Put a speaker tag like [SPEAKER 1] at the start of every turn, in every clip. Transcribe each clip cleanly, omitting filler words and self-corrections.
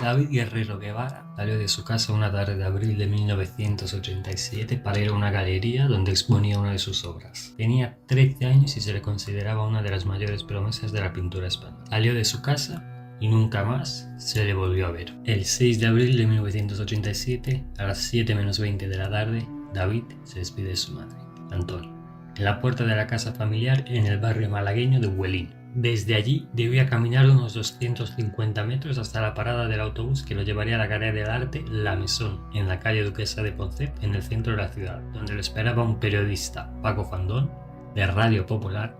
[SPEAKER 1] David Guerrero Guevara salió de su casa una tarde de abril de 1987 para ir a una galería donde exponía una de sus obras. Tenía 13 años y se le consideraba una de las mayores promesas de la pintura española. Salió de su casa y nunca más se le volvió a ver. El 6 de abril de 1987, a las 7 menos 20 de la tarde, David se despide de su madre, Antonia, en la puerta de la casa familiar en el barrio malagueño de Huelín. Desde allí debía caminar unos 250 metros hasta la parada del autobús que lo llevaría a la Galería del Arte La Maison, en la calle Duquesa de Ponce, en el centro de la ciudad, donde lo esperaba un periodista, Paco Fandón, de Radio Popular,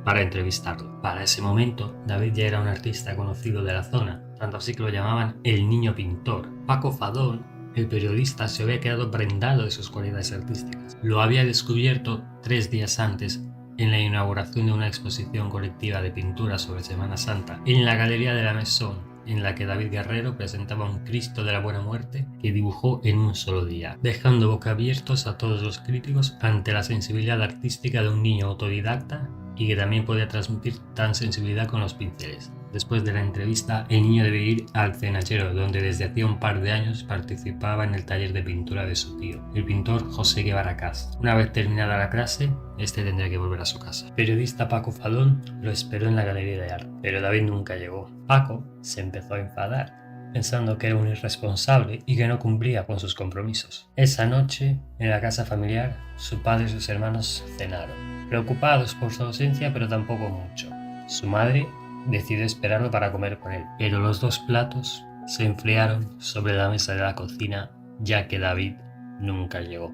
[SPEAKER 1] para entrevistarlo. Para ese momento, David ya era un artista conocido de la zona, tanto así que lo llamaban el niño pintor. Paco Fandón, el periodista, se había quedado prendado de sus cualidades artísticas. Lo había descubierto 3 días antes en la inauguración de una exposición colectiva de pintura sobre Semana Santa en la Galería de la Maison, en la que David Guerrero presentaba un Cristo de la Buena Muerte que dibujó en un solo día, dejando boquiabiertos a todos los críticos ante la sensibilidad artística de un niño autodidacta y que también podía transmitir tan sensibilidad con los pinceles. Después de la entrevista, el niño debe ir al Cenachero, donde desde hacía un par de años participaba en el taller de pintura de su tío, el pintor José Guevara Castro. Una vez terminada la clase, este tendría que volver a su casa. El periodista Paco Fadón lo esperó en la Galería de Arte, pero David nunca llegó. Paco se empezó a enfadar, pensando que era un irresponsable y que no cumplía con sus compromisos. Esa noche, en la casa familiar, su padre y sus hermanos cenaron, preocupados por su ausencia, pero tampoco mucho. Su madre decidió esperarlo para comer con él, pero los 2 platos se enfriaron sobre la mesa de la cocina, ya que David nunca llegó.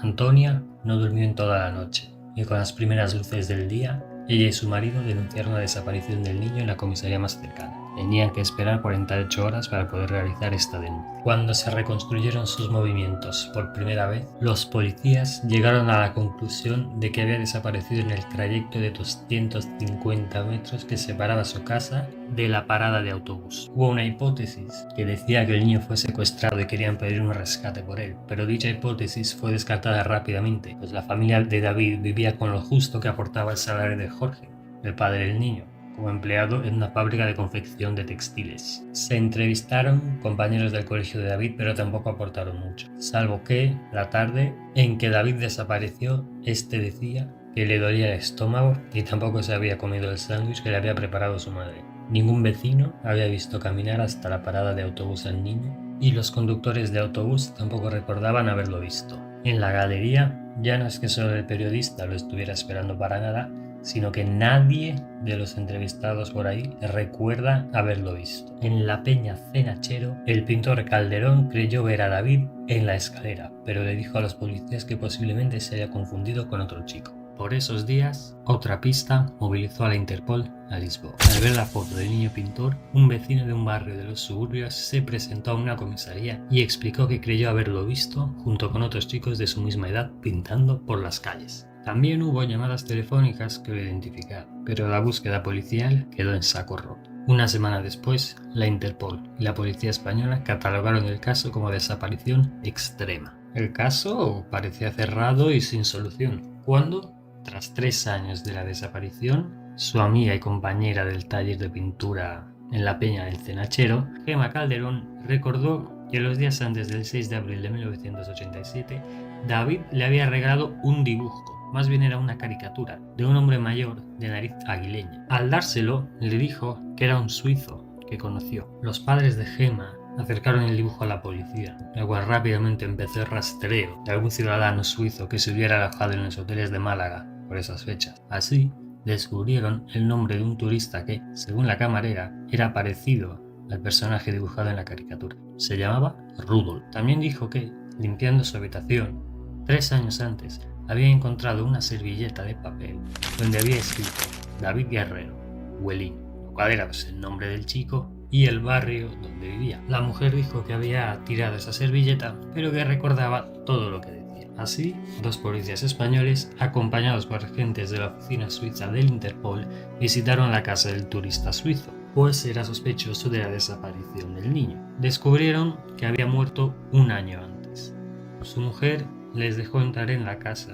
[SPEAKER 1] Antonia no durmió en toda la noche, y con las primeras luces del día, ella y su marido denunciaron la desaparición del niño en la comisaría más cercana. Tenían que esperar 48 horas para poder realizar esta denuncia. Cuando se reconstruyeron sus movimientos por primera vez, los policías llegaron a la conclusión de que había desaparecido en el trayecto de 250 metros que separaba su casa de la parada de autobús. Hubo una hipótesis que decía que el niño fue secuestrado y querían pedir un rescate por él, pero dicha hipótesis fue descartada rápidamente, pues la familia de David vivía con lo justo que aportaba el salario de Jorge, el padre del niño, como empleado en una fábrica de confección de textiles. Se entrevistaron compañeros del colegio de David, pero tampoco aportaron mucho, salvo que, la tarde en que David desapareció, este decía que le dolía el estómago y tampoco se había comido el sándwich que le había preparado su madre. Ningún vecino había visto caminar hasta la parada de autobús al niño y los conductores de autobús tampoco recordaban haberlo visto. En la galería ya no es que solo el periodista lo estuviera esperando para nada, sino que nadie de los entrevistados por ahí recuerda haberlo visto. En la peña Cenachero, el pintor Calderón creyó ver a David en la escalera, pero le dijo a los policías que posiblemente se haya confundido con otro chico. Por esos días, otra pista movilizó a la Interpol a Lisboa. Al ver la foto del niño pintor, un vecino de un barrio de los suburbios se presentó a una comisaría y explicó que creyó haberlo visto junto con otros chicos de su misma edad pintando por las calles. También hubo llamadas telefónicas que lo identificaron, pero la búsqueda policial quedó en saco roto. Una semana después, la Interpol y la policía española catalogaron el caso como desaparición extrema. El caso parecía cerrado y sin solución, cuando, tras 3 años de la desaparición, su amiga y compañera del taller de pintura en la peña del Cenachero, Gemma Calderón, recordó que los días antes del 6 de abril de 1987, David le había regalado un dibujo. Más bien era una caricatura de un hombre mayor de nariz aguileña. Al dárselo, le dijo que era un suizo que conoció. Los padres de Gemma acercaron el dibujo a la policía, la cual rápidamente empezó el rastreo de algún ciudadano suizo que se hubiera alojado en los hoteles de Málaga por esas fechas. Así, descubrieron el nombre de un turista que, según la camarera, era parecido al personaje dibujado en la caricatura. Se llamaba Rudolf. También dijo que, limpiando su habitación, 3 años antes, había encontrado una servilleta de papel donde había escrito David Guerrero, Huelín, lo cual era el nombre del chico y el barrio donde vivía. La mujer dijo que había tirado esa servilleta, pero que recordaba todo lo que decía. Así, 2 policías españoles, acompañados por agentes de la oficina suiza del Interpol, visitaron la casa del turista suizo, pues era sospechoso de la desaparición del niño. Descubrieron que había muerto 1 año antes. Su mujer les dejó entrar en la casa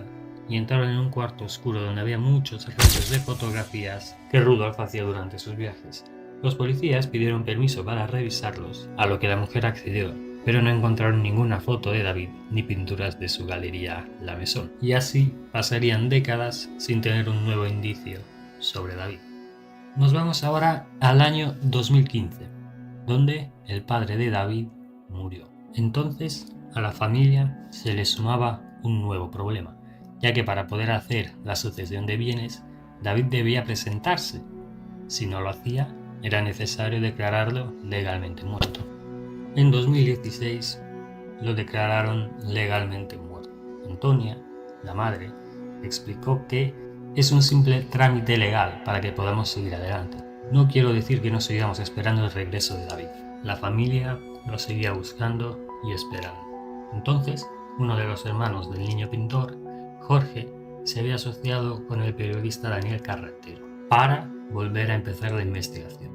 [SPEAKER 1] y entraron en un cuarto oscuro donde había muchos rollos de fotografías que Rudolf hacía durante sus viajes. Los policías pidieron permiso para revisarlos, a lo que la mujer accedió, pero no encontraron ninguna foto de David ni pinturas de su galería La Maison, y así pasarían décadas sin tener un nuevo indicio sobre David. Nos vamos ahora al año 2015, donde el padre de David murió. Entonces, a la familia se le sumaba un nuevo problema, ya que para poder hacer la sucesión de bienes, David debía presentarse. Si no lo hacía, era necesario declararlo legalmente muerto. En 2016 lo declararon legalmente muerto. Antonia, la madre, explicó que es un simple trámite legal para que podamos seguir adelante. No quiero decir que no sigamos esperando el regreso de David. La familia lo seguía buscando y esperando. Entonces, uno de los hermanos del niño pintor, Jorge, se había asociado con el periodista Daniel Carretero para volver a empezar la investigación.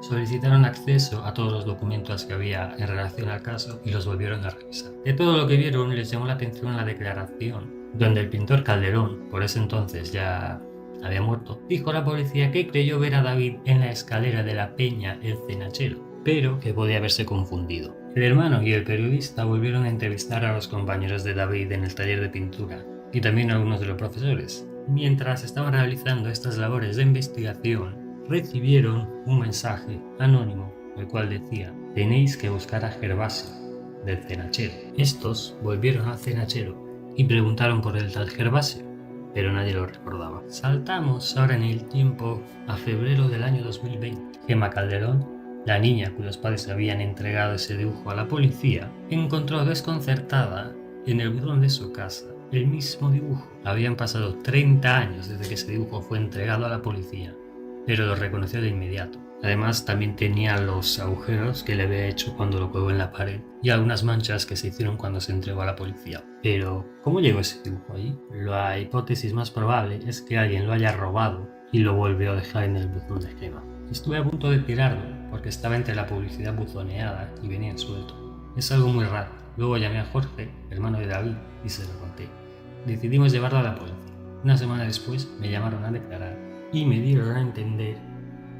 [SPEAKER 1] Solicitaron acceso a todos los documentos que había en relación al caso y los volvieron a revisar. De todo lo que vieron les llamó la atención la declaración donde el pintor Calderón, por ese entonces ya había muerto, dijo a la policía que creyó ver a David en la escalera de la Peña El Cenachero, pero que podía haberse confundido. El hermano y el periodista volvieron a entrevistar a los compañeros de David en el taller de pintura y también a algunos de los profesores. Mientras estaban realizando estas labores de investigación, recibieron un mensaje anónimo, el cual decía: tenéis que buscar a Gervasio, del Cenachero. Estos volvieron al Cenachero y preguntaron por el tal Gervasio, pero nadie lo recordaba. Saltamos ahora en el tiempo a febrero del año 2020. Gemma Calderón, la niña cuyos padres habían entregado ese dibujo a la policía, encontró desconcertada en el buzón de su casa el mismo dibujo. Habían pasado 30 años desde que ese dibujo fue entregado a la policía, pero lo reconoció de inmediato. Además, también tenía los agujeros que le había hecho cuando lo colgó en la pared y algunas manchas que se hicieron cuando se entregó a la policía. Pero, ¿cómo llegó ese dibujo allí? La hipótesis más probable es que alguien lo haya robado y lo volvió a dejar en el buzón de Gemma. Estuve a punto de tirarlo porque estaba entre la publicidad buzoneada y venía suelto. Es algo muy raro. Luego llamé a Jorge, hermano de David, y se lo conté. Decidimos llevarlo a la policía. Una semana después me llamaron a declarar y me dieron a entender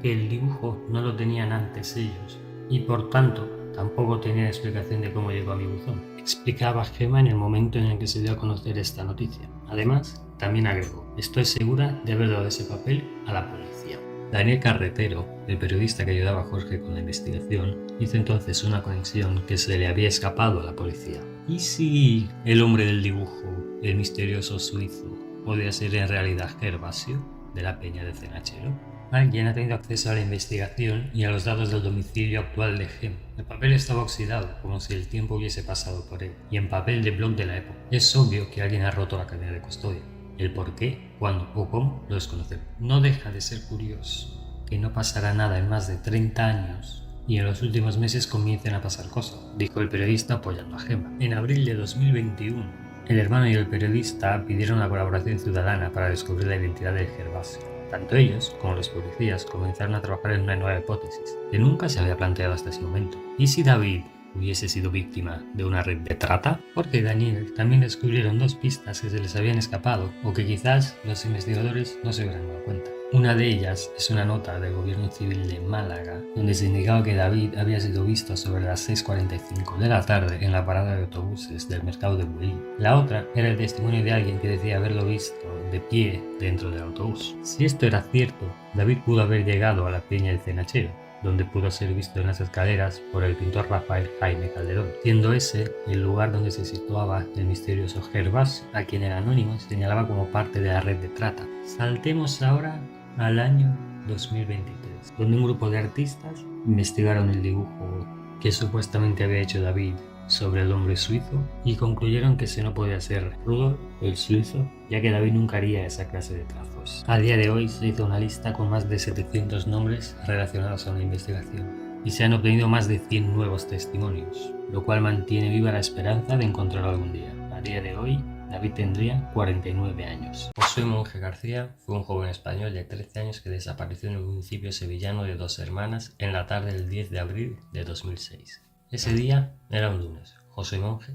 [SPEAKER 1] que el dibujo no lo tenían antes ellos y por tanto tampoco tenían explicación de cómo llegó a mi buzón, explicaba Gemma en el momento en el que se dio a conocer esta noticia. Además, también agregó: estoy segura de haber dado ese papel a la policía. Daniel Carretero, el periodista que ayudaba a Jorge con la investigación, hizo entonces una conexión que se le había escapado a la policía. ¿Y si el hombre del dibujo, el misterioso suizo, podía ser en realidad Gervasio, de la Peña del Cenachero? Alguien ha tenido acceso a la investigación y a los datos del domicilio actual de Gemma. El papel estaba oxidado, como si el tiempo hubiese pasado por él, y en papel de blog de la época. Es obvio que alguien ha roto la cadena de custodia. El por qué, cuándo o cómo lo desconocemos. No deja de ser curioso que no pasará nada en más de 30 años y en los últimos meses comiencen a pasar cosas, dijo el periodista apoyando a Gemma. En abril de 2021, el hermano y el periodista pidieron la colaboración ciudadana para descubrir la identidad del Gervasio. Tanto ellos como los policías comenzaron a trabajar en una nueva hipótesis que nunca se había planteado hasta ese momento. ¿Y si David hubiese sido víctima de una red de trata? Jorge y Daniel también descubrieron dos pistas que se les habían escapado o que quizás los investigadores no se hubieran dado cuenta. Una de ellas es una nota del gobierno civil de Málaga donde se indicaba que David había sido visto sobre las 6:45 de la tarde en la parada de autobuses del mercado de Buey. La otra era el testimonio de alguien que decía haberlo visto de pie dentro del autobús. Si esto era cierto, David pudo haber llegado a la Peña del Cenachero, donde pudo ser visto en las escaleras por el pintor Rafael Jaime Calderón, siendo ese el lugar donde se situaba el misterioso Gervasio, a quien el anónimo señalaba como parte de la red de trata. Saltemos ahora al año 2023, donde un grupo de artistas investigaron el dibujo que supuestamente había hecho David sobre el hombre suizo y concluyeron que ese no podía ser Rudolf el suizo, ya que David nunca haría esa clase de trazos. A día de hoy se hizo una lista con más de 700 nombres relacionados a la investigación y se han obtenido más de 100 nuevos testimonios, lo cual mantiene viva la esperanza de encontrarlo algún día. A día de hoy, David tendría 49 años. José Monje García fue un joven español de 13 años que desapareció en el municipio sevillano de Dos Hermanas en la tarde del 10 de abril de 2006. Ese día era un lunes. José Monje,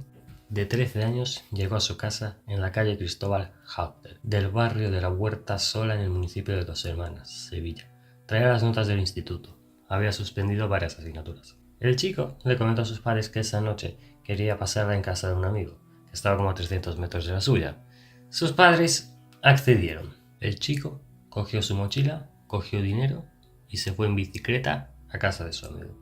[SPEAKER 1] de 13 años, llegó a su casa en la calle Cristóbal Hauter, del barrio de la Huerta Sola en el municipio de Dos Hermanas, Sevilla. Traía las notas del instituto. había suspendido varias asignaturas. El chico le comentó a sus padres que esa noche quería pasarla en casa de un amigo, que estaba como a 300 metros de la suya. Sus padres accedieron. El chico cogió su mochila, cogió dinero y se fue en bicicleta a casa de su amigo.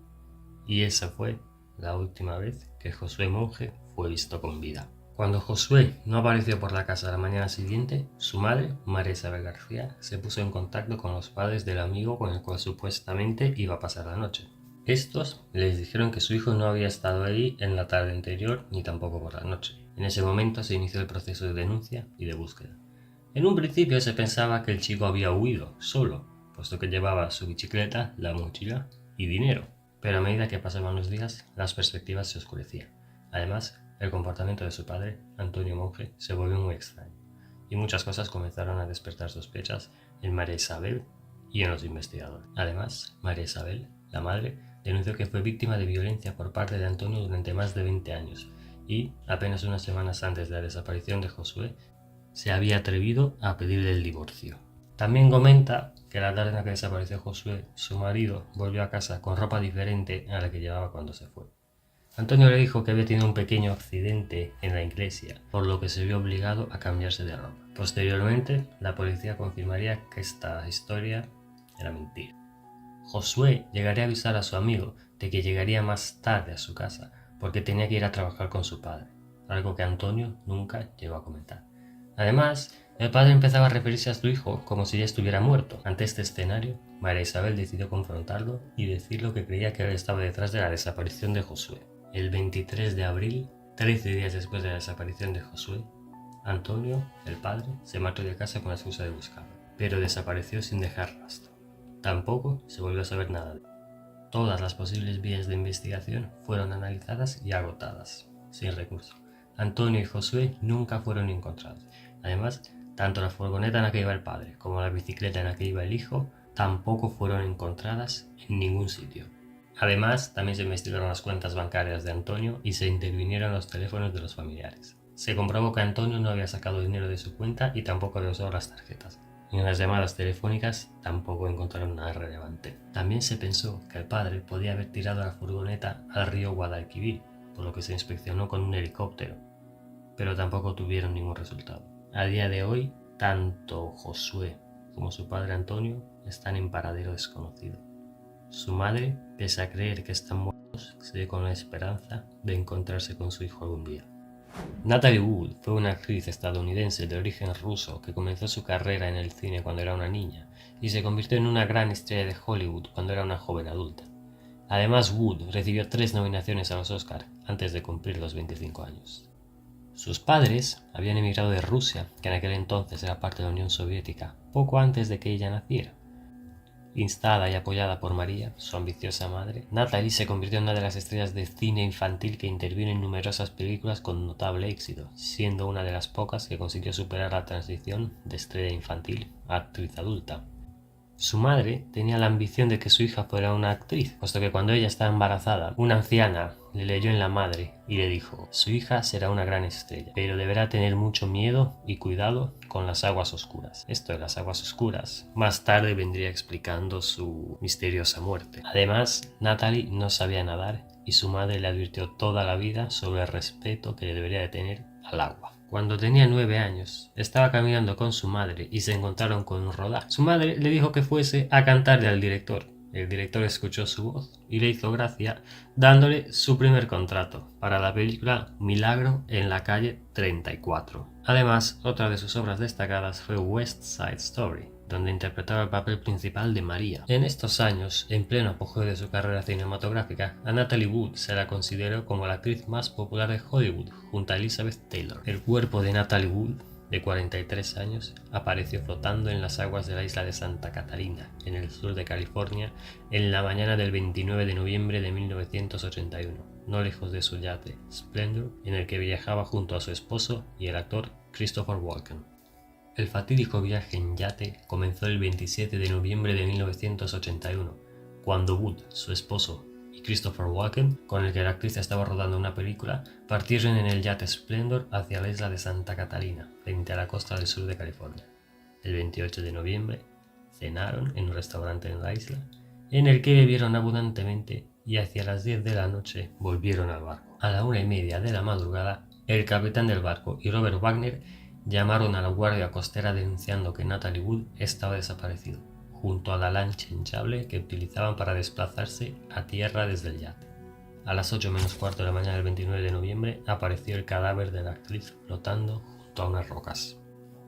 [SPEAKER 1] Y esa fue la última vez que Josué Monge fue visto con vida. Cuando Josué no apareció por la casa la mañana siguiente, su madre, María Isabel García, se puso en contacto con los padres del amigo con el cual supuestamente iba a pasar la noche. Estos les dijeron que su hijo no había estado ahí en la tarde anterior ni tampoco por la noche. En ese momento se inició el proceso de denuncia y de búsqueda. En un principio se pensaba que el chico había huido solo, puesto que llevaba su bicicleta, la mochila y dinero. Pero a medida que pasaban los días, las perspectivas se oscurecían. Además, el comportamiento de su padre, Antonio Monge, se volvió muy extraño, y muchas cosas comenzaron a despertar sospechas en María Isabel y en los investigadores. Además, María Isabel, la madre, denunció que fue víctima de violencia por parte de Antonio durante más de 20 años, y apenas unas semanas antes de la desaparición de Josué, se había atrevido a pedirle el divorcio. También comenta que la tarde en la que desapareció Josué, su marido volvió a casa con ropa diferente a la que llevaba cuando se fue. Antonio le dijo que había tenido un pequeño accidente en la iglesia, por lo que se vio obligado a cambiarse de ropa. Posteriormente, la policía confirmaría que esta historia era mentira. Josué llegaría a avisar a su amigo de que llegaría más tarde a su casa porque tenía que ir a trabajar con su padre, algo que Antonio nunca llegó a comentar. Además, el padre empezaba a referirse a su hijo como si ya estuviera muerto. Ante este escenario, María Isabel decidió confrontarlo y decir lo que creía que él estaba detrás de la desaparición de Josué. El 23 de abril, 13 días después de la desaparición de Josué, Antonio, el padre, se marchó de casa con la excusa de buscarlo, pero desapareció sin dejar rastro. Tampoco se volvió a saber nada de él. Todas las posibles vías de investigación fueron analizadas y agotadas, sin recurso. Antonio y Josué nunca fueron encontrados. Además, tanto la furgoneta en la que iba el padre como la bicicleta en la que iba el hijo tampoco fueron encontradas en ningún sitio. Además, también se investigaron las cuentas bancarias de Antonio y se intervinieron los teléfonos de los familiares. Se comprobó que Antonio no había sacado dinero de su cuenta y tampoco había usado las tarjetas. Y en las llamadas telefónicas tampoco encontraron nada relevante. También se pensó que el padre podía haber tirado la furgoneta al río Guadalquivir, por lo que se inspeccionó con un helicóptero, pero tampoco tuvieron ningún resultado. A día de hoy, tanto Josué como su padre Antonio están en paradero desconocido. Su madre, pese a creer que están muertos, sigue con la esperanza de encontrarse con su hijo algún día. Natalie Wood fue una actriz estadounidense de origen ruso que comenzó su carrera en el cine cuando era una niña y se convirtió en una gran estrella de Hollywood cuando era una joven adulta. Además, Wood recibió 3 nominaciones a los Oscar antes de cumplir los 25 años. Sus padres habían emigrado de Rusia, que en aquel entonces era parte de la Unión Soviética, poco antes de que ella naciera. Instada y apoyada por María, su ambiciosa madre, Natalie se convirtió en una de las estrellas de cine infantil que intervino en numerosas películas con notable éxito, siendo una de las pocas que consiguió superar la transición de estrella infantil a actriz adulta. Su madre tenía la ambición de que su hija fuera una actriz, puesto que cuando ella estaba embarazada, una anciana le leyó en la madre y le dijo: su hija será una gran estrella, pero deberá tener mucho miedo y cuidado con las aguas oscuras. Esto de las aguas oscuras más tarde vendría explicando su misteriosa muerte. Además, Natalie no sabía nadar y su madre le advirtió toda la vida sobre el respeto que le debería de tener al agua. Cuando tenía 9 años, estaba caminando con su madre y se encontraron con un rodaje. Su madre le dijo que fuese a cantarle al director. El director escuchó su voz y le hizo gracia, dándole su primer contrato para la película Milagro en la calle 34. Además, otra de sus obras destacadas fue West Side Story, donde interpretaba el papel principal de María. En estos años, en pleno apogeo de su carrera cinematográfica, a Natalie Wood se la consideró como la actriz más popular de Hollywood, junto a Elizabeth Taylor. El cuerpo de Natalie Wood, de 43 años, apareció flotando en las aguas de la isla de Santa Catalina, en el sur de California, en la mañana del 29 de noviembre de 1981, no lejos de su yate Splendor, en el que viajaba junto a su esposo y el actor Christopher Walken. El fatídico viaje en yate comenzó el 27 de noviembre de 1981, cuando Wood, su esposo, y Christopher Walken, con el que la actriz estaba rodando una película, partieron en el yate Splendor hacia la isla de Santa Catalina, frente a la costa del sur de California. El 28 de noviembre cenaron en un restaurante en la isla, en el que bebieron abundantemente y hacia las 10 de la noche volvieron al barco. A la 1:30 de la madrugada, el capitán del barco y Robert Wagner llamaron a la guardia costera denunciando que Natalie Wood estaba desaparecido, junto a la lancha hinchable que utilizaban para desplazarse a tierra desde el yate. A las 8 menos cuarto de la mañana del 29 de noviembre apareció el cadáver de la actriz flotando junto a unas rocas.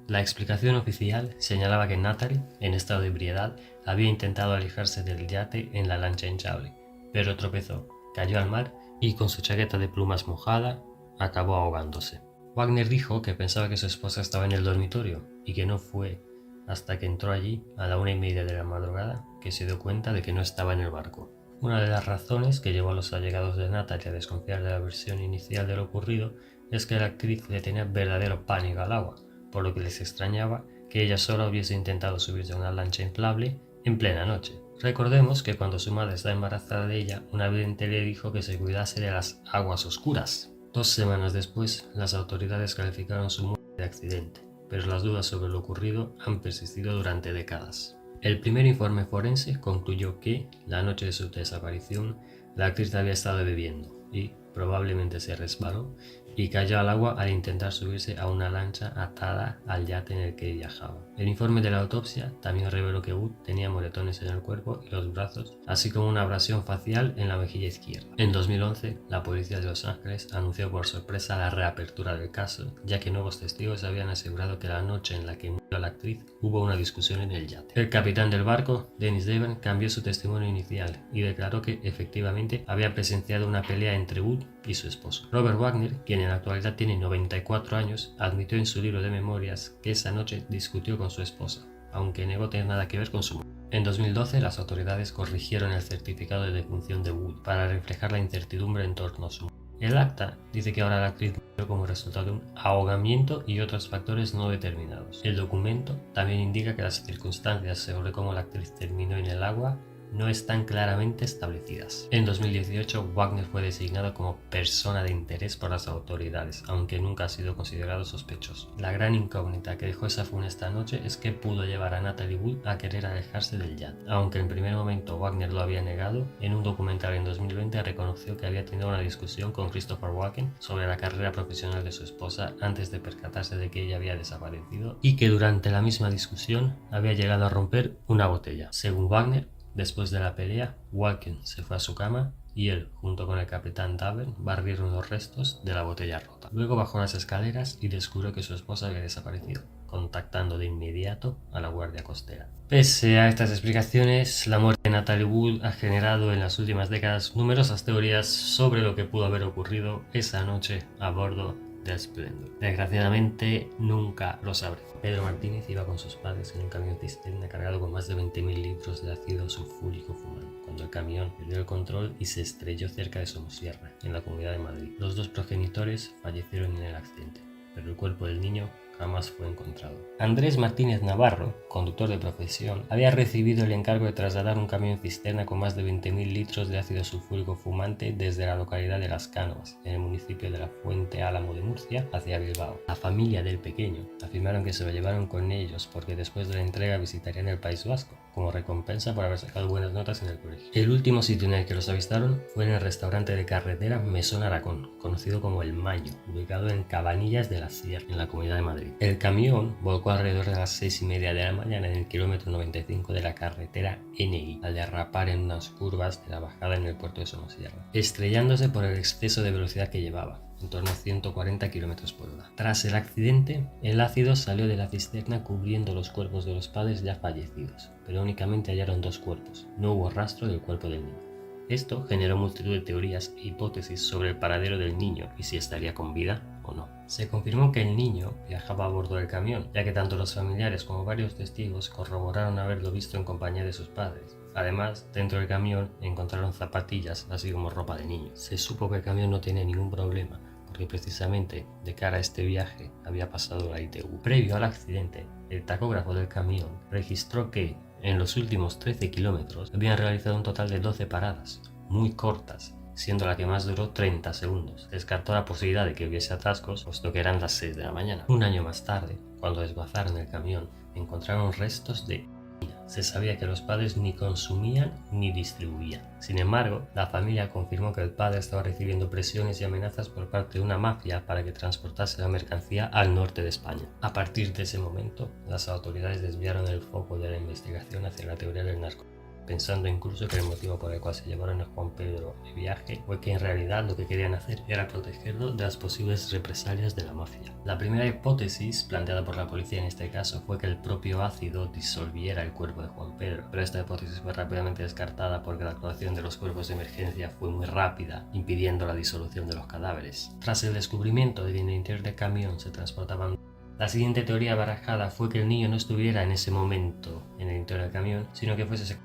[SPEAKER 1] La explicación oficial señalaba que Natalie, en estado de ebriedad, había intentado alejarse del yate en la lancha hinchable, pero tropezó, cayó al mar y con su chaqueta de plumas mojada acabó ahogándose. Wagner dijo que pensaba que su esposa estaba en el dormitorio y que no fue hasta que entró allí a la 1:30 de la madrugada que se dio cuenta de que no estaba en el barco. Una de las razones que llevó a los allegados de Natalie a desconfiar de la versión inicial de lo ocurrido es que la actriz le tenía verdadero pánico al agua, por lo que les extrañaba que ella sola hubiese intentado subirse a una lancha inflable en plena noche. Recordemos que cuando su madre estaba embarazada de ella, una vidente le dijo que se cuidase de las aguas oscuras. 2 semanas después, las autoridades calificaron su muerte de accidente, pero las dudas sobre lo ocurrido han persistido durante décadas. El primer informe forense concluyó que, la noche de su desaparición, la actriz había estado bebiendo y, probablemente se resbaló y cayó al agua al intentar subirse a una lancha atada al yate en el que viajaba. El informe de la autopsia también reveló que Wood tenía moretones en el cuerpo y los brazos, así como una abrasión facial en la mejilla izquierda. En 2011, la policía de Los Ángeles anunció por sorpresa la reapertura del caso, ya que nuevos testigos habían asegurado que la noche en la que murió la actriz hubo una discusión en el yate. El capitán del barco, Dennis Devon, cambió su testimonio inicial y declaró que efectivamente había presenciado una pelea entre Wood y su esposo. Robert Wagner, quien en la actualidad tiene 94 años, admitió en su libro de memorias que esa noche discutió con su esposa, aunque negó tener nada que ver con su muerte. En 2012, las autoridades corrigieron el certificado de defunción de Wood para reflejar la incertidumbre en torno a su muerte. El acta dice que ahora la actriz murió como resultado de un ahogamiento y otros factores no determinados. El documento también indica que las circunstancias sobre cómo la actriz terminó en el agua no están claramente establecidas. En 2018, Wagner fue designado como persona de interés por las autoridades, aunque nunca ha sido considerado sospechoso. La gran incógnita que dejó esa funesta noche es qué pudo llevar a Natalie Wood a querer alejarse del yate. Aunque en primer momento Wagner lo había negado, en un documental en 2020 reconoció que había tenido una discusión con Christopher Walken sobre la carrera profesional de su esposa antes de percatarse de que ella había desaparecido y que durante la misma discusión había llegado a romper una botella. Según Wagner, después de la pelea, Walken se fue a su cama y él, junto con el capitán Davern, barrieron los restos de la botella rota. Luego bajó las escaleras y descubrió que su esposa había desaparecido, contactando de inmediato a la guardia costera. Pese a estas explicaciones, la muerte de Natalie Wood ha generado en las últimas décadas numerosas teorías sobre lo que pudo haber ocurrido esa noche a bordo del Splendor. Desgraciadamente nunca lo sabré. Pedro Martínez iba con sus padres en un camión cisterna cargado con más de 20.000 litros de ácido sulfúrico fumante, cuando el camión perdió el control y se estrelló cerca de Somosierra, en la Comunidad de Madrid. Los 2 progenitores fallecieron en el accidente, pero el cuerpo del niño jamás fue encontrado. Andrés Martínez Navarro, conductor de profesión, había recibido el encargo de trasladar un camión cisterna con más de 20.000 litros de ácido sulfúrico fumante desde la localidad de Las Cánovas, en el municipio de la Fuente Álamo de Murcia, hacia Bilbao. La familia del pequeño afirmaron que se lo llevaron con ellos porque después de la entrega visitarían el País Vasco, como recompensa por haber sacado buenas notas en el colegio. El último sitio en el que los avistaron fue en el restaurante de carretera Mesón Aracón, conocido como El Mayo, ubicado en Cabanillas de la Sierra, en la Comunidad de Madrid. El camión volcó alrededor de las 6:30 de la mañana en el kilómetro 95 de la carretera NI, al derrapar en unas curvas de la bajada en el puerto de Somosierra, estrellándose por el exceso de velocidad que llevaba, en torno a 140 km por hora. Tras el accidente, el ácido salió de la cisterna cubriendo los cuerpos de los padres ya fallecidos, pero únicamente hallaron 2 cuerpos. No hubo rastro del cuerpo del niño. Esto generó multitud de teorías e hipótesis sobre el paradero del niño y si estaría con vida o no. Se confirmó que el niño viajaba a bordo del camión, ya que tanto los familiares como varios testigos corroboraron haberlo visto en compañía de sus padres. Además, dentro del camión encontraron zapatillas, así como ropa de niño. Se supo que el camión no tenía ningún problema, porque precisamente de cara a este viaje había pasado la ITV. Previo al accidente, el tacógrafo del camión registró que en los últimos 13 kilómetros habían realizado un total de 12 paradas, muy cortas, siendo la que más duró 30 segundos. Descartó la posibilidad de que hubiese atascos, puesto que eran las 6 de la mañana. Un año más tarde, cuando desguazaron el camión, encontraron restos de orina Se sabía que los padres ni consumían ni distribuían. Sin embargo, la familia confirmó que el padre estaba recibiendo presiones y amenazas por parte de una mafia para que transportase la mercancía al norte de España. A partir de ese momento, las autoridades desviaron el foco de la investigación hacia la teoría del narcotráfico, pensando incluso que el motivo por el cual se llevaron a Juan Pedro de viaje fue que en realidad lo que querían hacer era protegerlo de las posibles represalias de la mafia. La primera hipótesis planteada por la policía en este caso fue que el propio ácido disolviera el cuerpo de Juan Pedro, pero esta hipótesis fue rápidamente descartada porque la actuación de los cuerpos de emergencia fue muy rápida, impidiendo la disolución de los cadáveres. Tras el descubrimiento de que en el interior del camión se transportaban, la siguiente teoría barajada fue que el niño no estuviera en ese momento en el interior del camión, sino que fuese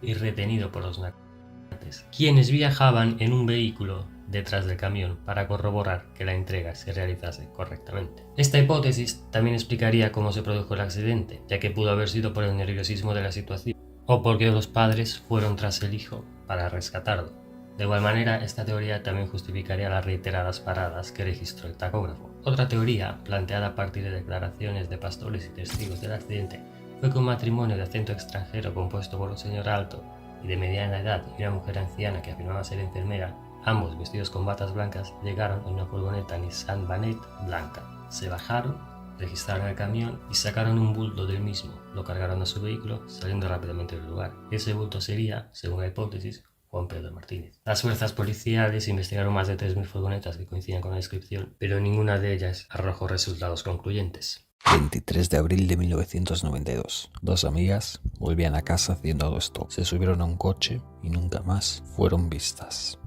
[SPEAKER 1] y retenido por los narcotraficantes, quienes viajaban en un vehículo detrás del camión para corroborar que la entrega se realizase correctamente. Esta hipótesis también explicaría cómo se produjo el accidente, ya que pudo haber sido por el nerviosismo de la situación o porque los padres fueron tras el hijo para rescatarlo. De igual manera, esta teoría también justificaría las reiteradas paradas que registró el tacógrafo. Otra teoría, planteada a partir de declaraciones de pastores y testigos del accidente, fue que un matrimonio de acento extranjero compuesto por un señor alto y de mediana edad y una mujer anciana que afirmaba ser enfermera, ambos vestidos con batas blancas, llegaron en una furgoneta Nissan Vanette blanca. Se bajaron, registraron el camión y sacaron un bulto del mismo, lo cargaron a su vehículo, saliendo rápidamente del lugar. Ese bulto sería, según la hipótesis, Juan Pedro Martínez. Las fuerzas policiales investigaron más de 3.000 furgonetas que coincidían con la descripción, pero ninguna de ellas arrojó resultados concluyentes.
[SPEAKER 2] 23 de abril de 1992. Dos amigas volvían a casa haciendo autostop. Se subieron a un coche y nunca más fueron vistas.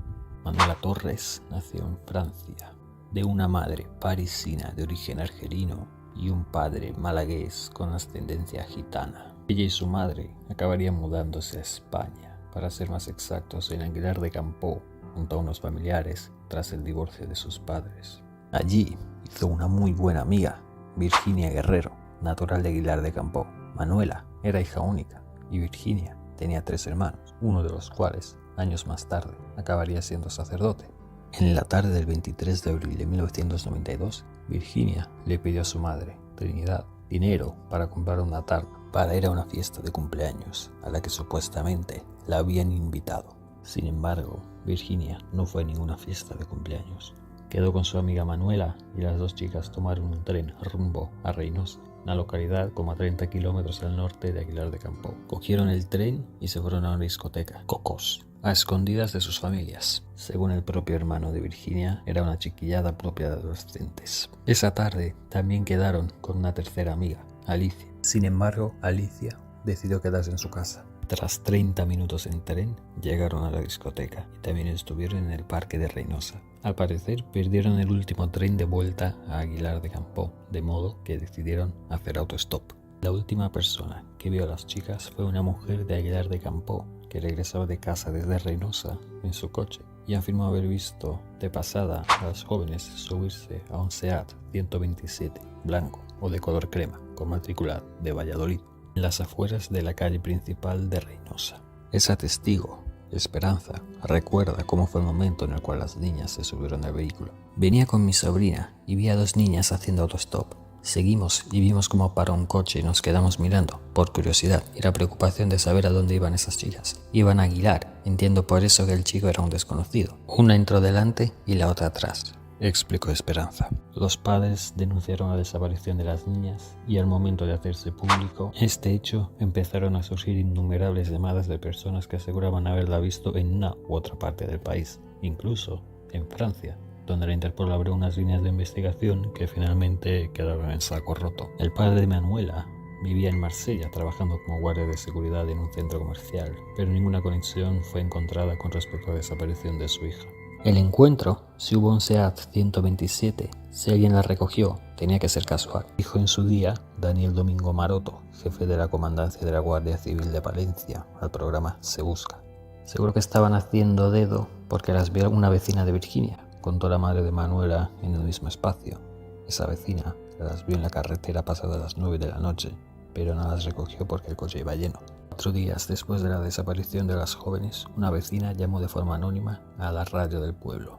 [SPEAKER 2] Manuela Torres nació en Francia, de una madre parisina de origen argelino y un padre malagués con ascendencia gitana. Ella y su madre acabarían mudándose a España, para ser más exactos en Aguilar de Campoo, junto a unos familiares tras el divorcio de sus padres. Allí hizo una muy buena amiga, Virginia Guerrero, natural de Aguilar de Campoo. Manuela era hija única y Virginia tenía 3 hermanos, uno de los cuales, años más tarde, acabaría siendo sacerdote. En la tarde del 23 de abril de 1992, Virginia le pidió a su madre, Trinidad, dinero para comprar una tarta para ir a una fiesta de cumpleaños a la que supuestamente la habían invitado. Sin embargo, Virginia no fue a ninguna fiesta de cumpleaños. Quedó con su amiga Manuela y las dos chicas tomaron un tren rumbo a Reynosa, una localidad como a 30 kilómetros al norte de Aguilar de Campoo. Cogieron el tren y se fueron a una discoteca, Cocos, a escondidas de sus familias. Según el propio hermano de Virginia, era una chiquillada propia de adolescentes. Esa tarde también quedaron con una tercera amiga, Alicia. Sin embargo, Alicia decidió quedarse en su casa. Tras 30 minutos en tren, llegaron a la discoteca y también estuvieron en el parque de Reynosa. Al parecer, perdieron el último tren de vuelta a Aguilar de Campoo, de modo que decidieron hacer autostop. La última persona que vio a las chicas fue una mujer de Aguilar de Campoo, que regresaba de casa desde Reynosa en su coche y afirmó haber visto de pasada a las jóvenes subirse a un Seat 127 blanco o de color crema, con matrícula de Valladolid, en las afueras de la calle principal de Reynosa. Esa testigo, Esperanza, recuerda cómo fue el momento en el cual las niñas se subieron al vehículo. Venía con mi sobrina y vi a 2 niñas haciendo autostop. Seguimos y vimos cómo paró un coche y nos quedamos mirando, por curiosidad y la preocupación de saber a dónde iban esas chicas. Iban a Aguilar, entiendo por eso que el chico era un desconocido. Una entró delante y la otra atrás, explicó Esperanza. Los padres denunciaron la desaparición de las niñas y al momento de hacerse público este hecho empezaron a surgir innumerables llamadas de personas que aseguraban haberla visto en una u otra parte del país, incluso en Francia, donde la Interpol abrió unas líneas de investigación que finalmente quedaron en saco roto. El padre de Manuela vivía en Marsella trabajando como guardia de seguridad en un centro comercial, pero ninguna conexión fue encontrada con respecto a la desaparición de su hija. El encuentro, si hubo un Seat 127, si alguien la recogió, tenía que ser casual, dijo en su día Daniel Domingo Maroto, jefe de la comandancia de la Guardia Civil de Palencia, al programa Se Busca. Seguro que estaban haciendo dedo porque las vio una vecina de Virginia, contó la madre de Manuela en el mismo espacio. Esa vecina las vio en la carretera pasadas las 9 de la noche, pero no las recogió porque el coche iba lleno. 4 días después de la desaparición de las jóvenes, una vecina llamó de forma anónima a la radio del pueblo.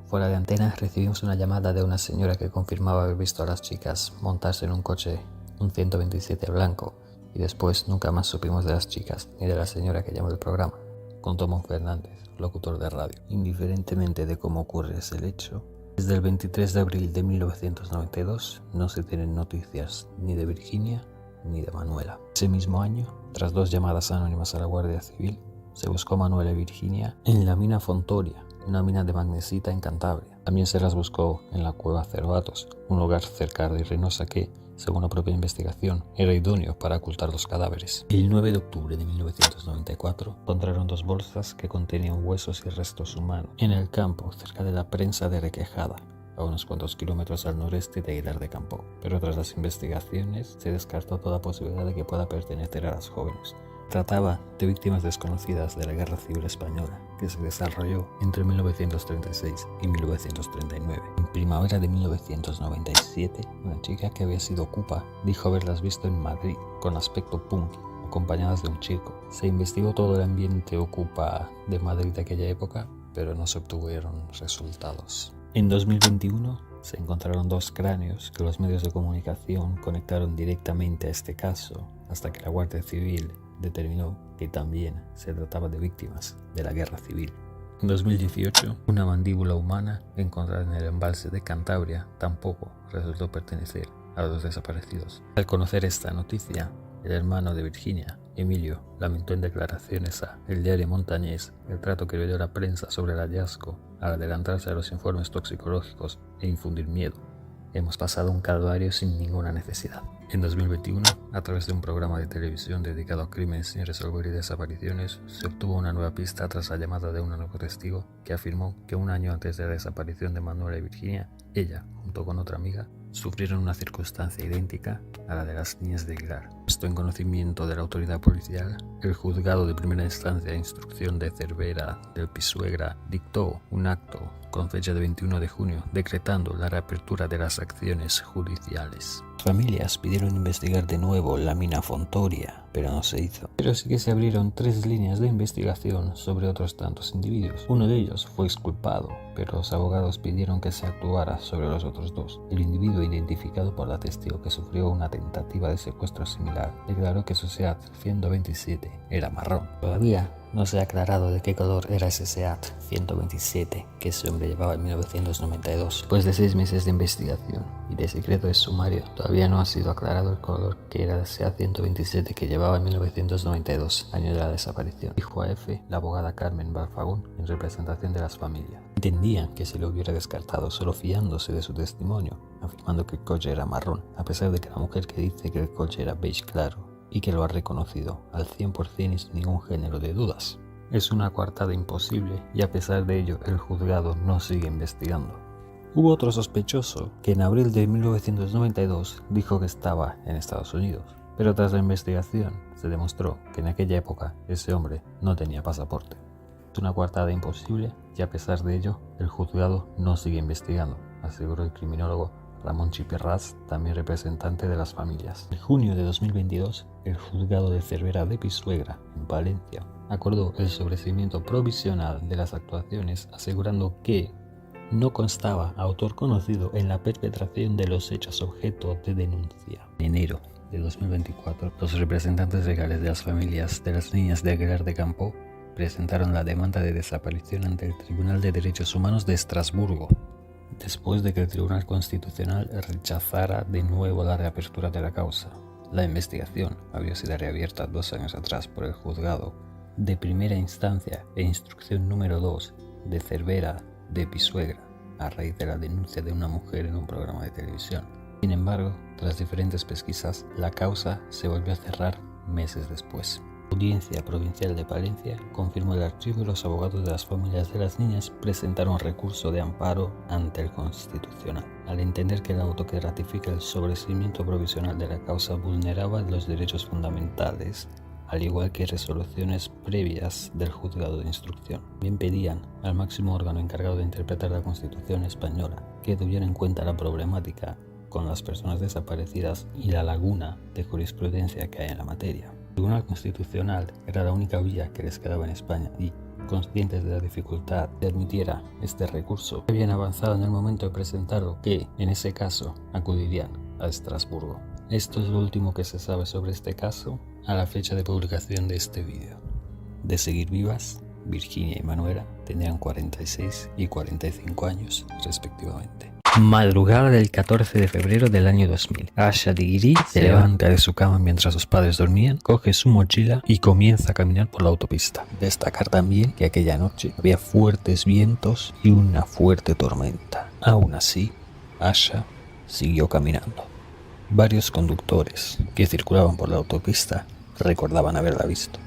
[SPEAKER 2] Fuera de antena recibimos una llamada de una señora que confirmaba haber visto a las chicas montarse en un coche, un 127 blanco, Y después nunca más supimos de las chicas ni de la señora que llamó el programa, contó Mon Fernández, locutor de radio. Indiferentemente de cómo ocurre ese hecho, desde el 23 de abril de 1992 no se tienen noticias ni de Virginia ni de Manuela. Ese mismo año, tras 2 llamadas anónimas a la Guardia Civil, se buscó a Manuela y Virginia en la mina Fontoria, una mina de magnesita en Cantabria. También se las buscó en la cueva Cervatos, un lugar cercano de Reynosa que, según la propia investigación, era idóneo para ocultar los cadáveres. El 9 de octubre de 1994 encontraron 2 bolsas que contenían huesos y restos humanos en el campo cerca de la Prensa de Requejada, a unos cuantos kilómetros al noreste de Aguilar de Campo. Pero tras las investigaciones se descartó toda posibilidad de que pueda pertenecer a las jóvenes. Trataba de víctimas desconocidas de la Guerra Civil Española, que se desarrolló entre 1936 y 1939. En primavera de 1997, una chica que había sido ocupa dijo haberlas visto en Madrid, con aspecto punk, acompañadas de un chico. Se investigó todo el ambiente ocupa de Madrid de aquella época, pero no se obtuvieron resultados. En 2021 se encontraron 2 cráneos que los medios de comunicación conectaron directamente a este caso, hasta que la Guardia Civil determinó que también se trataba de víctimas de la Guerra Civil. En 2018, una mandíbula humana encontrada en el embalse de Cantabria tampoco resultó pertenecer a los desaparecidos. Al conocer esta noticia, el hermano de Virginia, Emilio, lamentó en declaraciones a El Diario Montañés el trato que le dio la prensa sobre el hallazgo al adelantarse a los informes toxicológicos e infundir miedo. Hemos pasado un calvario sin ninguna necesidad. En 2021, a través de un programa de televisión dedicado a crímenes sin resolver y desapariciones, se obtuvo una nueva pista tras la llamada de un nuevo testigo que afirmó que un año antes de la desaparición de Manuela y Virginia, ella, junto con otra amiga, sufrieron una circunstancia idéntica a la de las niñas de Aguilar. Puesto en conocimiento de la autoridad policial, el juzgado de primera instancia de instrucción de Cervera del Pisuerga dictó un acto con fecha de 21 de junio decretando la reapertura de las acciones judiciales. Las familias pidieron investigar de nuevo la mina Fontoria, pero no se hizo. Pero sí que se abrieron 3 líneas de investigación sobre otros tantos individuos. Uno de ellos fue exculpado, pero los abogados pidieron que se actuara sobre los otros 2. El individuo identificado por la testigo que sufrió una tentativa de secuestro similar declaró que su SEAT 127 era marrón. Todavía no se ha aclarado de qué color era ese SEAT 127 que ese hombre llevaba en 1992. Después de 6 meses de investigación y de secreto de sumario, todavía no ha sido aclarado el color que era el SEAT 127 que llevaba en 1992, año de la desaparición, dijo a EFE la abogada Carmen Barfagún en representación de las familias. Entendían que se lo hubiera descartado solo fiándose de su testimonio, afirmando que el coche era marrón, a pesar de que la mujer que dice que el coche era beige claro y que lo ha reconocido al 100% y sin ningún género de dudas. Es una coartada imposible y a pesar de ello el juzgado no sigue investigando. Hubo otro sospechoso que en abril de 1992 dijo que estaba en Estados Unidos, pero tras la investigación se demostró que en aquella época ese hombre no tenía pasaporte. Es una coartada imposible y a pesar de ello el juzgado no sigue investigando, aseguró el criminólogo Ramón Chiperraz, también representante de las familias. En junio de 2022, el juzgado de Cervera de Pisuerga, en Valencia, acordó el sobreseimiento provisional de las actuaciones, asegurando que no constaba autor conocido en la perpetración de los hechos objeto de denuncia. En enero de 2024, los representantes legales de las familias de las niñas de Aguilar de Campo presentaron la demanda de desaparición ante el Tribunal de Derechos Humanos de Estrasburgo, después de que el Tribunal Constitucional rechazara de nuevo la reapertura de la causa. La investigación había sido reabierta 2 años atrás por el juzgado de primera instancia e instrucción número 2 de Cervera de Pisuerga, a raíz de la denuncia de una mujer en un programa de televisión. Sin embargo, tras diferentes pesquisas, la causa se volvió a cerrar meses después. La Audiencia Provincial de Palencia confirmó el archivo y los abogados de las familias de las niñas presentaron recurso de amparo ante el Constitucional, al entender que el auto que ratifica el sobreseimiento provisional de la causa vulneraba los derechos fundamentales, al igual que resoluciones previas del juzgado de instrucción. Bien pedían al máximo órgano encargado de interpretar la Constitución española que tuviera en cuenta la problemática con las personas desaparecidas y la laguna de jurisprudencia que hay en la materia. El Tribunal Constitucional era la única vía que les quedaba en España y, conscientes de la dificultad de admitiera este recurso, habían avanzado en el momento de presentarlo que, en ese caso, acudirían a Estrasburgo. Esto es lo último que se sabe sobre este caso a la fecha de publicación de este vídeo. De seguir vivas, Virginia y Manuela tendrían 46 y 45 años respectivamente. Madrugada del 14 de febrero del año 2000. Asha Degree se levanta de su cama mientras sus padres dormían, coge su mochila y comienza a caminar por la autopista. Destacar también que aquella noche había fuertes vientos y una fuerte tormenta. Aún así, Asha siguió caminando. Varios conductores que circulaban por la autopista recordaban haberla visto.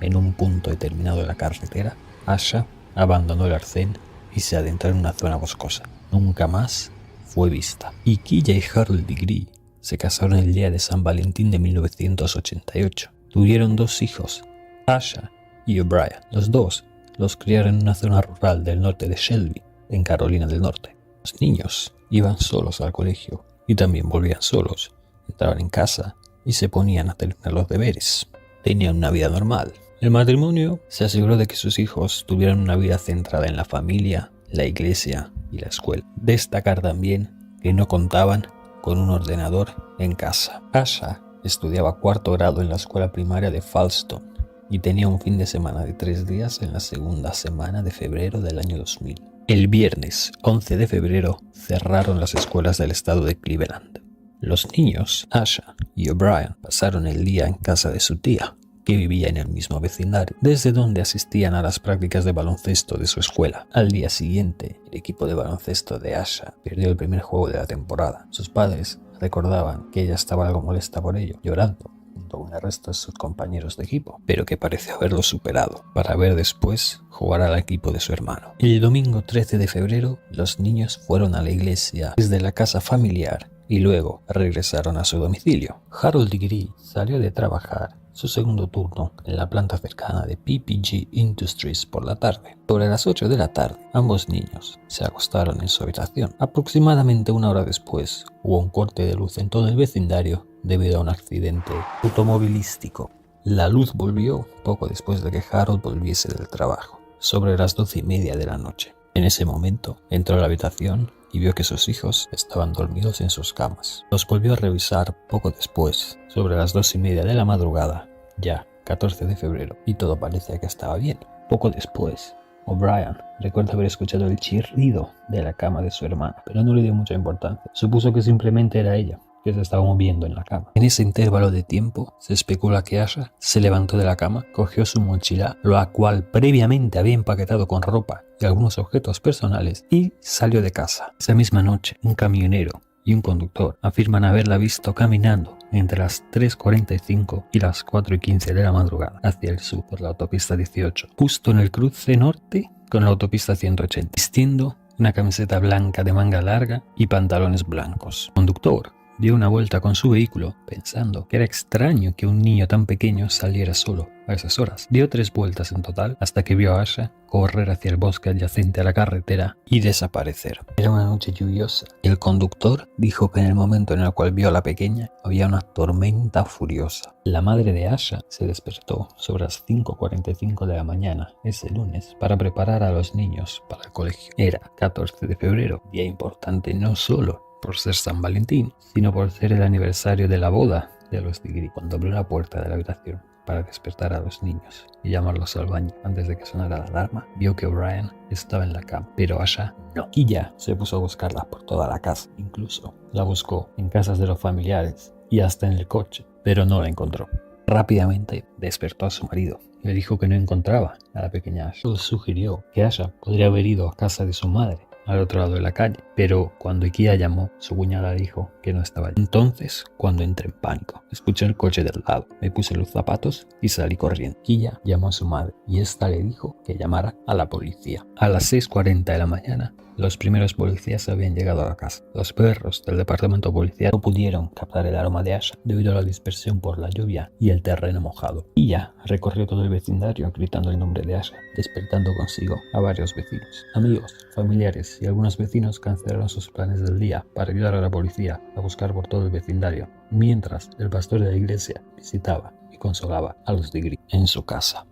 [SPEAKER 2] En un punto determinado de la carretera, Asha abandonó el arcén y se adentró en una zona boscosa. Nunca más fue vista. Y Killa y Harold Degree se casaron el día de San Valentín de 1988. Tuvieron 2 hijos, Asha y O'Brien. Los dos los criaron en una zona rural del norte de Shelby, en Carolina del Norte. Los niños iban solos al colegio y también volvían solos. Entraban en casa y se ponían a terminar los deberes. Tenían una vida normal. El matrimonio se aseguró de que sus hijos tuvieran una vida centrada en la familia, la iglesia y la escuela. Destacar también que no contaban con un ordenador en casa. Asha estudiaba 4º grado en la escuela primaria de Falston y tenía un fin de semana de 3 días en la segunda semana de febrero del año 2000. El viernes 11 de febrero cerraron las escuelas del estado de Cleveland. Los niños, Asha y O'Brien, pasaron el día en casa de su tía, que vivía en el mismo vecindario, desde donde asistían a las prácticas de baloncesto de su escuela. Al día siguiente, el equipo de baloncesto de Asha perdió el primer juego de la temporada. Sus padres recordaban que ella estaba algo molesta por ello, llorando junto con el resto de sus compañeros de equipo, pero que pareció haberlo superado, para ver después jugar al equipo de su hermano. El domingo 13 de febrero, los niños fueron a la iglesia desde la casa familiar y luego regresaron a su domicilio. Harold Degree salió de trabajar su segundo turno en la planta cercana de PPG Industries por la tarde. Sobre las 8 de la tarde, ambos niños se acostaron en su habitación. Aproximadamente 1 hora después, hubo un corte de luz en todo el vecindario debido a un accidente automovilístico. La luz volvió poco después de que Harold volviese del trabajo, sobre las 12:30 de la noche. En ese momento, entró a la habitación y vio que sus hijos estaban dormidos en sus camas. Los volvió a revisar poco después, sobre las 2:30 de la madrugada, ya 14 de febrero, y todo parecía que estaba bien. Poco después, O'Brien recuerda haber escuchado el chirrido de la cama de su hermana, pero no le dio mucha importancia. Supuso que simplemente era ella, que se estaba moviendo en la cama. En ese intervalo de tiempo, se especula que Asha se levantó de la cama, cogió su mochila, la cual previamente había empaquetado con ropa y algunos objetos personales, y salió de casa. Esa misma noche, un camionero y un conductor afirman haberla visto caminando entre las 3:45 y las 4:15 de la madrugada hacia el sur por la autopista 18, justo en el cruce norte con la autopista 180, vistiendo una camiseta blanca de manga larga y pantalones blancos. El conductor dio una vuelta con su vehículo, pensando que era extraño que un niño tan pequeño saliera solo a esas horas. Dio 3 vueltas en total hasta que vio a Asha correr hacia el bosque adyacente a la carretera y desaparecer. Era una noche lluviosa. El conductor dijo que en el momento en el cual vio a la pequeña había una tormenta furiosa. La madre de Asha se despertó sobre las 5:45 de la mañana ese lunes para preparar a los niños para el colegio. Era 14 de febrero, día importante no solo por ser San Valentín, sino por ser el aniversario de la boda de los Degree. Cuando abrió la puerta de la habitación para despertar a los niños y llamarlos al baño antes de que sonara la alarma, vio que O'Brien estaba en la cama, pero Asha no. Y ya se puso a buscarla por toda la casa. Incluso la buscó en casas de los familiares y hasta en el coche, pero no la encontró. Rápidamente despertó a su marido y le dijo que no encontraba a la pequeña Asha. Él sugirió que Asha podría haber ido a casa de su madre al otro lado de la calle, pero cuando Killa llamó, su cuñada dijo que no estaba allí. Entonces, cuando entré en pánico, escuché el coche del lado, me puse los zapatos y salí corriendo. Killa llamó a su madre y esta le dijo que llamara a la policía. A las 6:40 de la mañana, los primeros policías habían llegado a la casa. Los perros del departamento policial no pudieron captar el aroma de Asha debido a la dispersión por la lluvia y el terreno mojado. Killa recorrió todo el vecindario gritando el nombre de Asha, despertando consigo a varios vecinos. Amigos, familiares y algunos vecinos cancelaron sus planes del día para ayudar a la policía a buscar por todo el vecindario, mientras el pastor de la iglesia visitaba y consolaba a los Degree en su casa.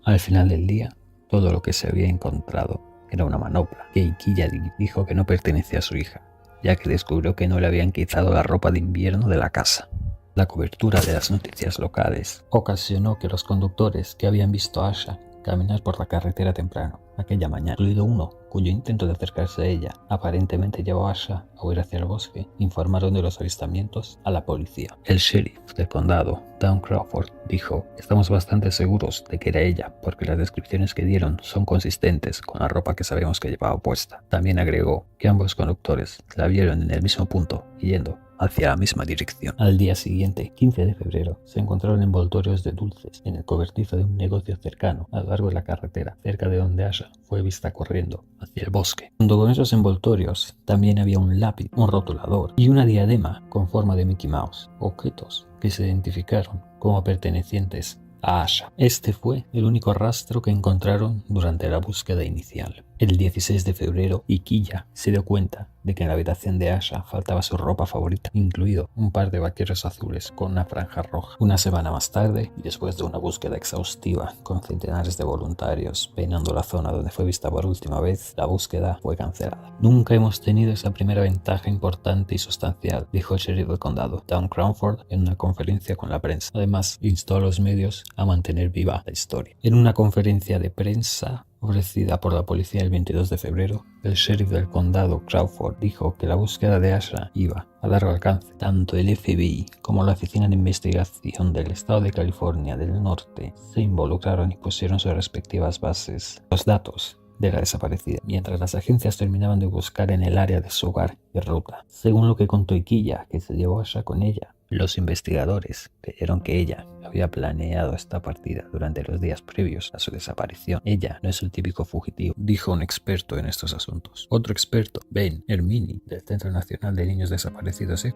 [SPEAKER 2] Al final del día, todo lo que se había encontrado era una manopla que Killa dijo que no pertenecía a su hija, ya que descubrió que no le habían quitado la ropa de invierno de la casa. La cobertura de las noticias locales ocasionó que los conductores que habían visto a Asha caminar por la carretera temprano aquella mañana, incluido uno cuyo intento de acercarse a ella aparentemente llevó a Asha a huir hacia el bosque, informaron de los avistamientos a la policía. El sheriff del condado, Dawn Crawford, dijo: "Estamos bastante seguros de que era ella porque las descripciones que dieron son consistentes con la ropa que sabemos que llevaba puesta". También agregó que ambos conductores la vieron en el mismo punto y yendo hacia la misma dirección. Al día siguiente, 15 de febrero, se encontraron envoltorios de dulces en el cobertizo de un negocio cercano a lo largo de la carretera, cerca de donde Asha fue vista corriendo hacia el bosque. Junto con esos envoltorios también había un lápiz, un rotulador y una diadema con forma de Mickey Mouse, objetos que se identificaron como pertenecientes a Asha. Este fue el único rastro que encontraron durante la búsqueda inicial. El 16 de febrero, Ikiya se dio cuenta de que en la habitación de Asha faltaba su ropa favorita, incluido un par de vaqueros azules con una franja roja. Una semana más tarde, y después de una búsqueda exhaustiva con centenares de voluntarios peinando la zona donde fue vista por última vez, la búsqueda fue cancelada. "Nunca hemos tenido esa primera ventaja importante y sustancial", dijo el sheriff del condado, Dawn Crawford, en una conferencia con la prensa. Además, instó a los medios a mantener viva la historia. En una conferencia de prensa ofrecida por la policía el 22 de febrero, el sheriff del condado, Crawford, dijo que la búsqueda de Asha iba a largo alcance. Tanto el FBI como la Oficina de Investigación del Estado de California del Norte se involucraron y pusieron sus respectivas bases los datos de la desaparecida, mientras las agencias terminaban de buscar en el área de su hogar y ruta. Según lo que contó Ikiya, que se llevó a Asha con ella, los investigadores creyeron que ella había planeado esta partida durante los días previos a su desaparición. Ella no es el típico fugitivo, dijo un experto en estos asuntos. Otro experto, Ben Hermini, del Centro Nacional de Niños Desaparecidos,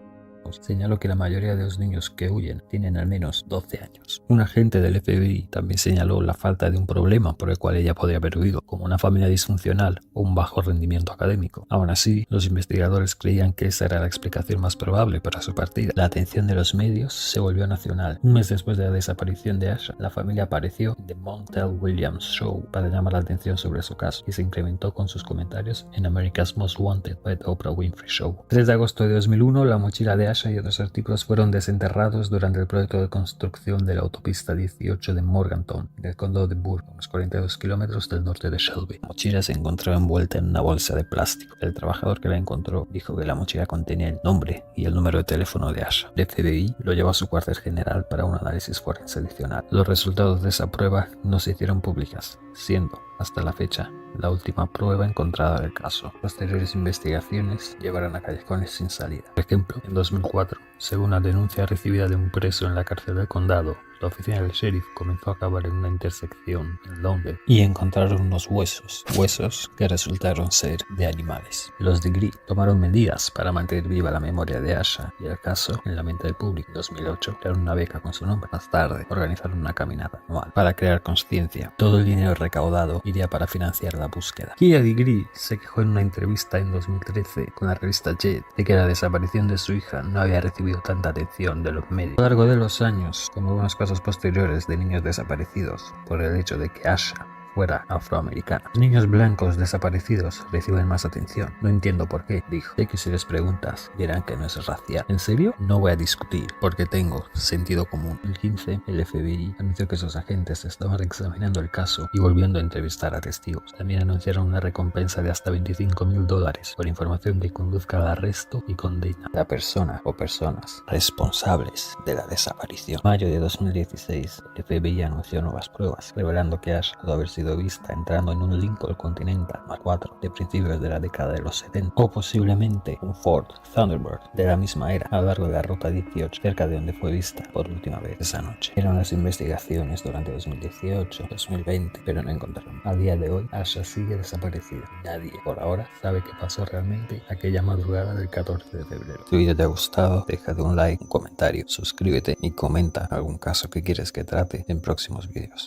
[SPEAKER 2] señaló que la mayoría de los niños que huyen tienen al menos 12 años. Un agente del FBI también señaló la falta de un problema por el cual ella podría haber huido, como una familia disfuncional o un bajo rendimiento académico. Aún así, los investigadores creían que esa era la explicación más probable para su partida. La atención de los medios se volvió nacional. Un mes después de la desaparición de Asha, la familia apareció en The Montel Williams Show para llamar la atención sobre su caso, y se incrementó con sus comentarios en America's Most Wanted by The Oprah Winfrey Show. 3 de agosto de 2001, la mochila de Asha y otros artículos fueron desenterrados durante el proyecto de construcción de la autopista 18 de Morganton, del condado de Burke, a unos 42 kilómetros del norte de Shelby. La mochila se encontraba envuelta en una bolsa de plástico. El trabajador que la encontró dijo que la mochila contenía el nombre y el número de teléfono de Asha. El FBI lo llevó a su cuartel general para un análisis forense adicional. Los resultados de esa prueba no se hicieron públicas, siendo hasta la fecha la última prueba encontrada del caso. Posteriores investigaciones llevaron a callejones sin salida. Por ejemplo, en 2004, según la denuncia recibida de un preso en la cárcel del condado, la oficina del sheriff comenzó a cavar en una intersección en Londres y encontraron unos huesos que resultaron ser de animales. Los Degree tomaron medidas para mantener viva la memoria de Asha y el caso en la mente del público. En 2008 crearon una beca con su nombre. Más tarde organizaron una caminata anual para crear conciencia. Todo el dinero recaudado iría para financiar la búsqueda. Kia Degree se quejó en una entrevista en 2013 con la revista Jet de que la desaparición de su hija no había recibido tanta atención de los medios. A lo largo de los años, como algunos casos posteriores de niños desaparecidos por el hecho de que Asha fuera afroamericana, los niños blancos desaparecidos reciben más atención. No entiendo por qué, dijo. Sé que si les preguntas dirán que no es racial. ¿En serio? No voy a discutir porque tengo sentido común. El 15, el FBI anunció que sus agentes estaban examinando el caso y volviendo a entrevistar a testigos. También anunciaron una recompensa de hasta $25,000 por información que conduzca al arresto y condena a la persona o personas responsables de la desaparición. En mayo de 2016, el FBI anunció nuevas pruebas, revelando que Asha pudo haber sido vista entrando en un Lincoln Continental Mark IV de principios de la década de los 70, o posiblemente un Ford Thunderbird de la misma era a lo largo de la ruta 18, cerca de donde fue vista por última vez esa noche. Eran las investigaciones durante 2018, 2020, pero no encontraron. A día de hoy, Asha sigue desaparecida. Nadie, por ahora, sabe qué pasó realmente aquella madrugada del 14 de febrero. Si el video te ha gustado, déjate un like, un comentario, suscríbete y comenta algún caso que quieres que trate en próximos videos.